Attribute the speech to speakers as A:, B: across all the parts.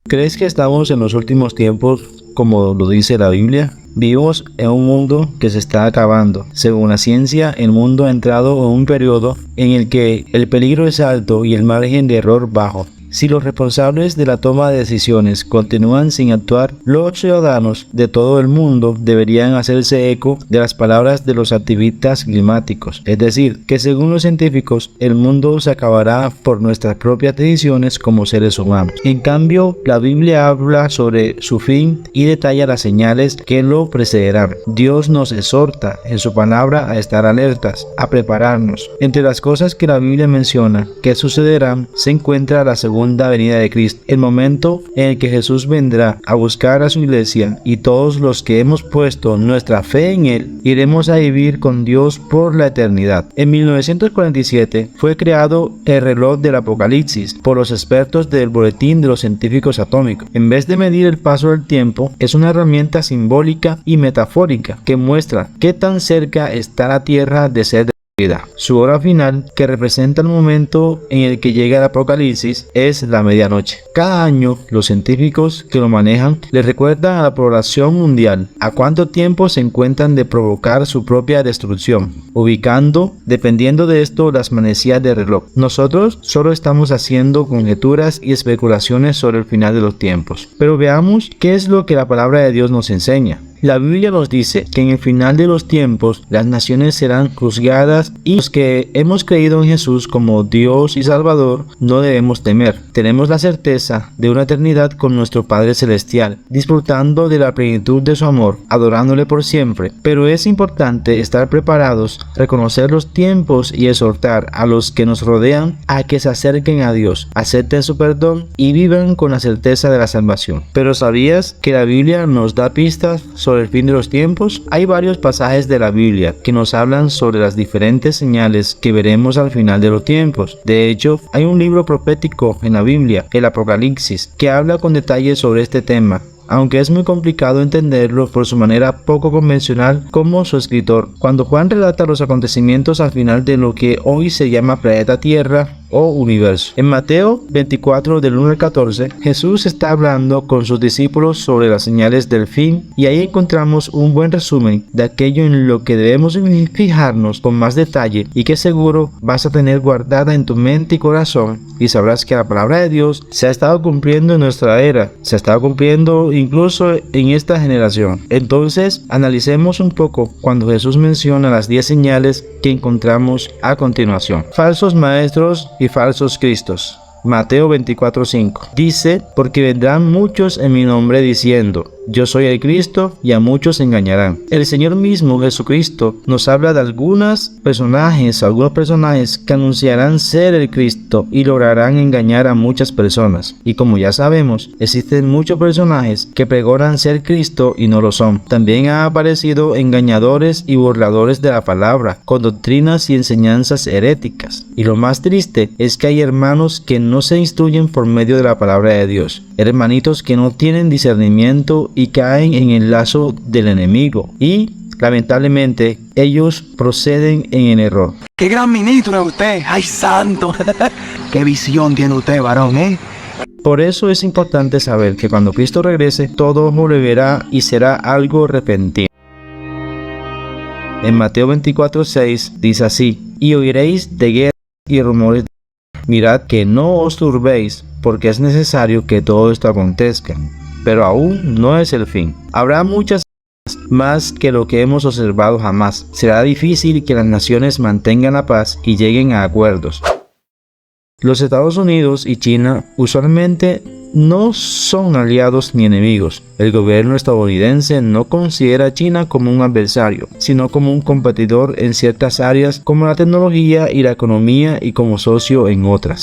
A: ¿Crees que estamos en los últimos tiempos, como lo dice la Biblia? Vivimos en un mundo que se está acabando. Según la ciencia, el mundo ha entrado en un periodo en el que el peligro es alto y el margen de error bajo. Si los responsables de la toma de decisiones continúan sin actuar, los ciudadanos de todo el mundo deberían hacerse eco de las palabras de los activistas climáticos. Es decir, que según los científicos, el mundo se acabará por nuestras propias decisiones como seres humanos. En cambio, la Biblia habla sobre su fin y detalla las señales que lo precederán. Dios nos exhorta en su palabra a estar alertas, a prepararnos. Entre las cosas que la Biblia menciona que sucederán, se encuentra la segunda venida de Cristo, el momento en el que Jesús vendrá a buscar a su iglesia, y todos los que hemos puesto nuestra fe en Él iremos a vivir con Dios por la eternidad. En 1947 fue creado el reloj del Apocalipsis por los expertos del Boletín de los Científicos Atómicos. En vez de medir el paso del tiempo, es una herramienta simbólica y metafórica que muestra qué tan cerca está la Tierra de ser vida. Su hora final, que representa el momento en el que llega el apocalipsis, es la medianoche. Cada año, los científicos que lo manejan le recuerdan a la población mundial a cuánto tiempo se encuentran de provocar su propia destrucción, ubicando, dependiendo de esto, las manecillas del reloj. Nosotros solo estamos haciendo conjeturas y especulaciones sobre el final de los tiempos. Pero veamos qué es lo que la palabra de Dios nos enseña. La Biblia nos dice que en el final de los tiempos las naciones serán juzgadas, y los que hemos creído en Jesús como Dios y Salvador no debemos temer. Tenemos la certeza de una eternidad con nuestro Padre Celestial, disfrutando de la plenitud de su amor, adorándole por siempre. Pero es importante estar preparados, reconocer los tiempos y exhortar a los que nos rodean a que se acerquen a Dios, acepten su perdón y vivan con la certeza de la salvación. Pero ¿sabías que la Biblia nos da pistas sobre el fin de los tiempos? Hay varios pasajes de la Biblia que nos hablan sobre las diferentes señales que veremos al final de los tiempos. De hecho, hay un libro profético en la Biblia, el Apocalipsis, que habla con detalle sobre este tema, aunque es muy complicado entenderlo por su manera poco convencional como su escritor. Cuando Juan relata los acontecimientos al final de lo que hoy se llama planeta Tierra o universo. En Mateo 24 del 1 al 14, Jesús está hablando con sus discípulos sobre las señales del fin, y ahí encontramos un buen resumen de aquello en lo que debemos fijarnos con más detalle y que seguro vas a tener guardada en tu mente y corazón, y sabrás que la palabra de Dios se ha estado cumpliendo en nuestra era, se ha estado cumpliendo incluso en esta generación. Entonces, analicemos un poco cuando Jesús menciona las 10 señales que encontramos a continuación. Falsos maestros y falsos cristos. Mateo 24:5 dice: porque vendrán muchos en mi nombre diciendo, yo soy el Cristo, y a muchos engañarán. El Señor mismo, Jesucristo, nos habla de algunos personajes que anunciarán ser el Cristo y lograrán engañar a muchas personas. Y como ya sabemos, existen muchos personajes que pregonan ser Cristo y no lo son. También han aparecido engañadores y burladores de la palabra, con doctrinas y enseñanzas heréticas. Y lo más triste es que hay hermanos que no se instruyen por medio de la palabra de Dios. Hermanitos que no tienen discernimiento y caen en el lazo del enemigo, y lamentablemente ellos proceden en el error.
B: ¡Qué gran ministro es usted! ¡Ay, santo! ¡Qué visión tiene usted, varón,
A: Por eso es importante saber que cuando Cristo regrese, todo ojo le verá y será algo repentino. En Mateo 24:6 dice así: y oiréis de guerra y rumores de guerra. Mirad que no os turbéis, porque es necesario que todo esto acontezca, pero aún no es el fin. Habrá muchas más que lo que hemos observado jamás. Será difícil que las naciones mantengan la paz y lleguen a acuerdos. Los Estados Unidos y China usualmente no son aliados ni enemigos. El gobierno estadounidense no considera a China como un adversario, sino como un competidor en ciertas áreas como la tecnología y la economía, y como socio en otras.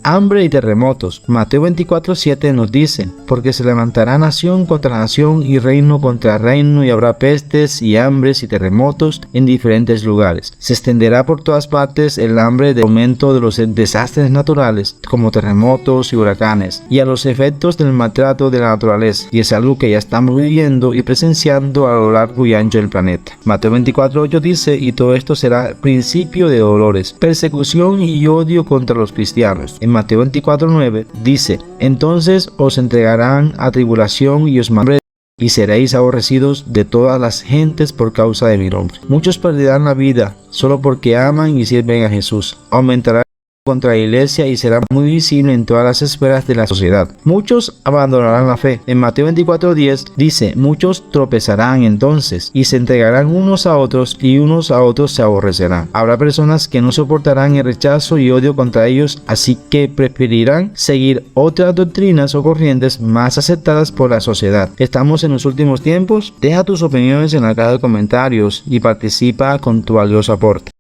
A: Hambre y terremotos. Mateo 24:7 nos dice: porque se levantará nación contra nación y reino contra reino, y habrá pestes y hambres y terremotos en diferentes lugares. Se extenderá por todas partes el hambre del aumento de los desastres naturales, como terremotos y huracanes, y a los efectos del maltrato de la naturaleza, y es algo que ya estamos viviendo y presenciando a lo largo y ancho del planeta. Mateo 24:8 dice: y todo esto será principio de dolores, persecución y odio contra los cristianos. En Mateo 24:9 dice: entonces os entregarán a tribulación y os mandarán y seréis aborrecidos de todas las gentes por causa de mi nombre. Muchos perderán la vida solo porque aman y sirven a Jesús. Aumentará contra la iglesia y será muy visible en todas las esferas de la sociedad. Muchos abandonarán la fe. En Mateo 24:10 dice: muchos tropezarán entonces y se entregarán unos a otros y unos a otros se aborrecerán. Habrá personas que no soportarán el rechazo y odio contra ellos, así que preferirán seguir otras doctrinas o corrientes más aceptadas por la sociedad. ¿Estamos en los últimos tiempos? Deja tus opiniones en la caja de comentarios y participa con tu valioso aporte.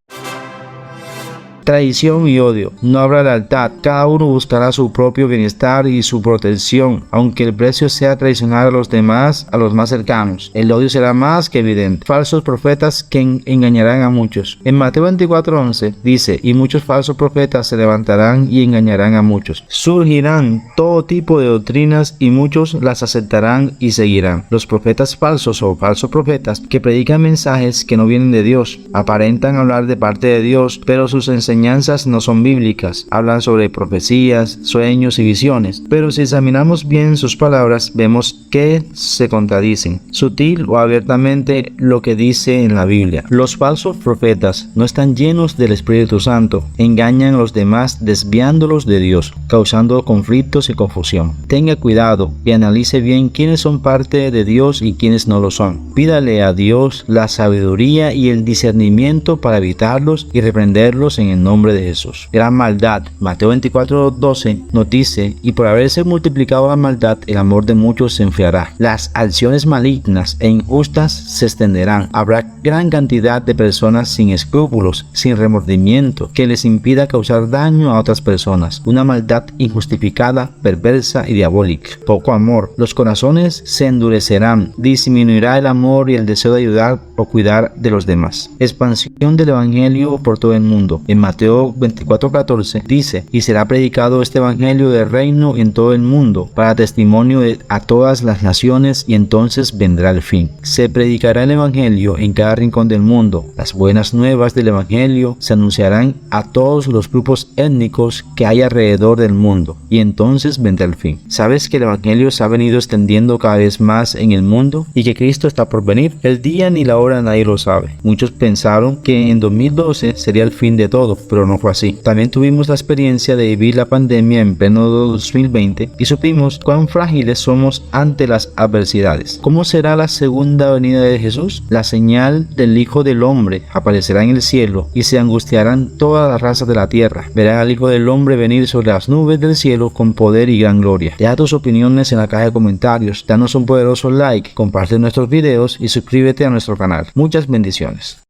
A: Traición y odio. No habrá lealtad. Cada uno buscará su propio bienestar y su protección, aunque el precio sea traicionar a los demás, a los más cercanos. El odio será más que evidente. Falsos profetas que engañarán a muchos. En Mateo 24:11 dice: y muchos falsos profetas se levantarán y engañarán a muchos. Surgirán todo tipo de doctrinas y muchos las aceptarán y seguirán. Los profetas falsos o falsos profetas que predican mensajes que no vienen de Dios, aparentan hablar de parte de Dios, pero sus enseñanzas no son bíblicas. Hablan sobre profecías, sueños y visiones, pero si examinamos bien sus palabras, vemos que se contradicen, sutil o abiertamente, lo que dice en la Biblia. Los falsos profetas no están llenos del Espíritu Santo, engañan a los demás desviándolos de Dios, causando conflictos y confusión. Tenga cuidado y analice bien quiénes son parte de Dios y quiénes no lo son. Pídale a Dios la sabiduría y el discernimiento para evitarlos y reprenderlos en el nombre de Jesús. Gran maldad. Mateo 24:12 nos dice: y por haberse multiplicado la maldad, el amor de muchos se enfriará. Las acciones malignas e injustas se extenderán. Habrá gran cantidad de personas sin escrúpulos, sin remordimiento, que les impida causar daño a otras personas. Una maldad injustificada, perversa y diabólica. Poco amor. Los corazones se endurecerán. Disminuirá el amor y el deseo de ayudar o cuidar de los demás. Expansión del evangelio por todo el mundo. En Mateo 24:14 dice: y será predicado este evangelio del reino en todo el mundo para testimonio a todas las naciones, y entonces vendrá el fin. Se predicará el evangelio en cada rincón del mundo. Las buenas nuevas del evangelio se anunciarán a todos los grupos étnicos que hay alrededor del mundo, y entonces vendrá el fin. ¿Sabes que el evangelio se ha venido extendiendo cada vez más en el mundo y que Cristo está por venir? El día ni la hora nadie lo sabe. Muchos pensaron que en 2012 sería el fin de todo, pero no fue así. También tuvimos la experiencia de vivir la pandemia en pleno 2020 y supimos cuán frágiles somos ante las adversidades. ¿Cómo será la segunda venida de Jesús? La señal del Hijo del Hombre aparecerá en el cielo y se angustiarán todas las razas de la tierra. Verán al Hijo del Hombre venir sobre las nubes del cielo con poder y gran gloria. Deja tus opiniones en la caja de comentarios, danos un poderoso like, comparte nuestros videos y suscríbete a nuestro canal. Muchas bendiciones.